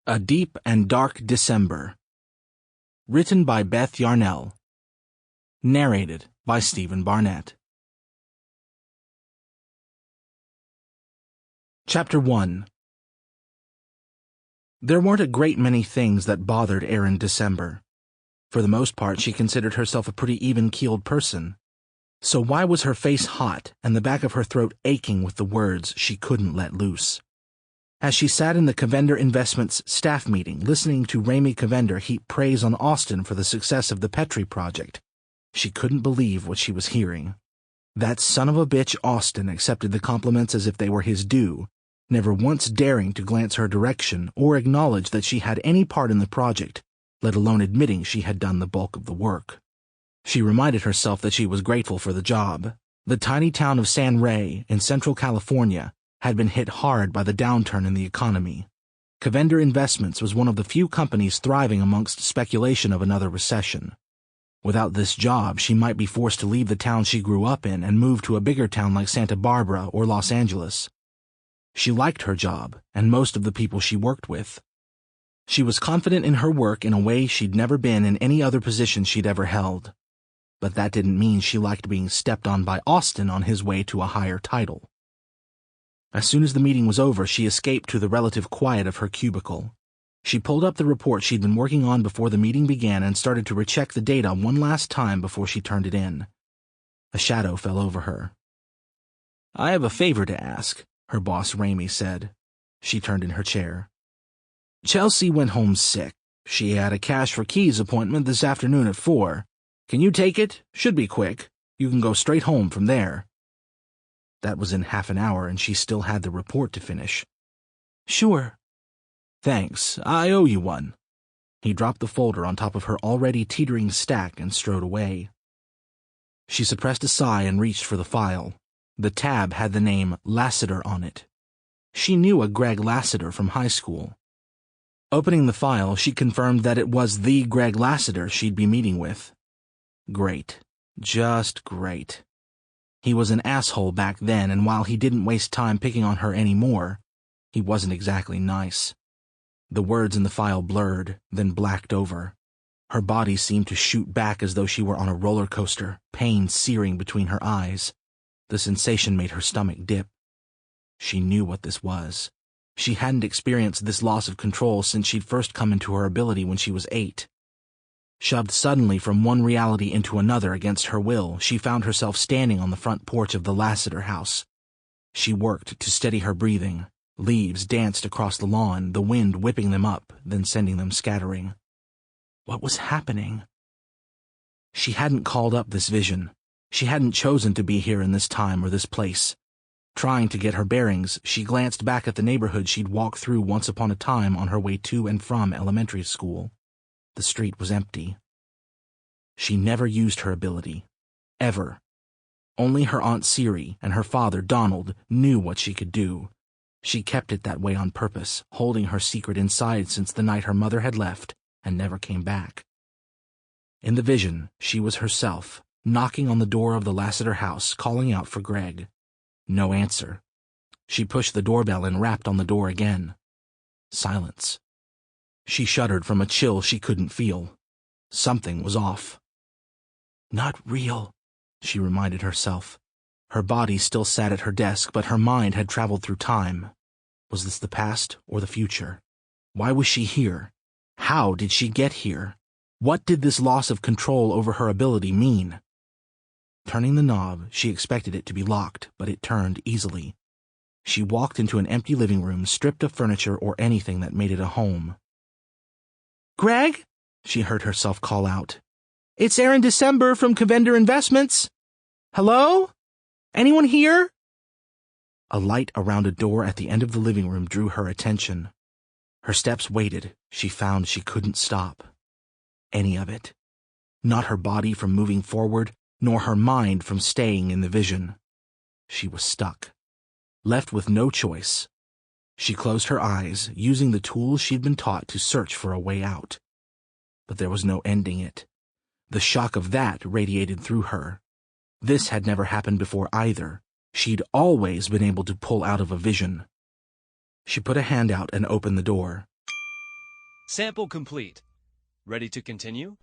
A Deep and Dark December. Written by Beth Yarnall. Narrated by Barnett. Chapter 1. There weren't a great many things that bothered Erin December. For the most part, she considered herself a pretty even-keeled person. So why was her face hot and the back of her throat aching with the words she couldn't let loose? As she sat in the Cavender Investments staff meeting listening to Ramey Cavender heap praise on Austin for the success of the Petrie project, she couldn't believe what she was hearing. That son of a bitch Austin accepted the compliments as if they were his due, never once daring to glance her direction or acknowledge that she had any part in the project, let alone admitting she had done the bulk of the work. She reminded herself that she was grateful for the job. The tiny town of San Rey in Central California had been hit hard by the downturn in the economy. Cavender Investments was one of the few companies thriving amongst speculation of another recession. Without this job, she might be forced to leave the town she grew up in and move to a bigger town like Santa Barbara or Los Angeles. She liked her job and most of the people she worked with. She was confident in her work in a way she'd never been in any other position she'd ever held. But that didn't mean she liked being stepped on by Austin on his way to a higher title. As soon as the meeting was over, she escaped to the relative quiet of her cubicle. She pulled up the report she'd been working on before the meeting began and started to recheck the data one last time before she turned it in. A shadow fell over her. "I have a favor to ask," her boss Ramey said. She turned in her chair. "Chelsea went home sick. She had a cash for keys appointment this afternoon at 4. Can you take it? Should be quick. You can go straight home from there." That was in half an hour, and she still had the report to finish. "Sure." "Thanks. I owe you one." He dropped the folder on top of her already teetering stack and strode away. She suppressed a sigh and reached for the file. The tab had the name Lassiter on it. She knew a Greg Lassiter from high school. Opening the file, she confirmed that it was the Greg Lassiter she'd be meeting with. Great. Just great. He was an asshole back then, and while he didn't waste time picking on her anymore, he wasn't exactly nice. The words in the file blurred, then blacked over. Her body seemed to shoot back as though she were on a roller coaster, pain searing between her eyes. The sensation made her stomach dip. She knew what this was. She hadn't experienced this loss of control since she'd first come into her ability when she was 8. Shoved suddenly from one reality into another against her will, she found herself standing on the front porch of the Lassiter house. She worked to steady her breathing. Leaves danced across the lawn, the wind whipping them up, then sending them scattering. What was happening? She hadn't called up this vision. She hadn't chosen to be here in this time or this place. Trying to get her bearings, she glanced back at the neighborhood she'd walked through once upon a time on her way to and from elementary school. The street was empty. She never used her ability. Ever. Only her Aunt Siri and her father, Donald, knew what she could do. She kept it that way on purpose, holding her secret inside since the night her mother had left and never came back. In the vision, she was herself, knocking on the door of the Lassiter house, calling out for Greg. No answer. She pushed the doorbell and rapped on the door again. Silence. She shuddered from a chill she couldn't feel. Something was off. Not real, she reminded herself. Her body still sat at her desk, but her mind had traveled through time. Was this the past or the future? Why was she here? How did she get here? What did this loss of control over her ability mean? Turning the knob, she expected it to be locked, but it turned easily. She walked into an empty living room, stripped of furniture or anything that made it a home. "Greg?" she heard herself call out. "It's Erin December from Cavender Investments. Hello? Anyone here?" A light around a door at the end of the living room drew her attention. Her steps waited. She found she couldn't stop. Any of it. Not her body from moving forward, nor her mind from staying in the vision. She was stuck. Left with no choice. She closed her eyes, using the tools she'd been taught to search for a way out. But there was no ending it. The shock of that radiated through her. This had never happened before either. She'd always been able to pull out of a vision. She put a hand out and opened the door. Sample complete. Ready to continue?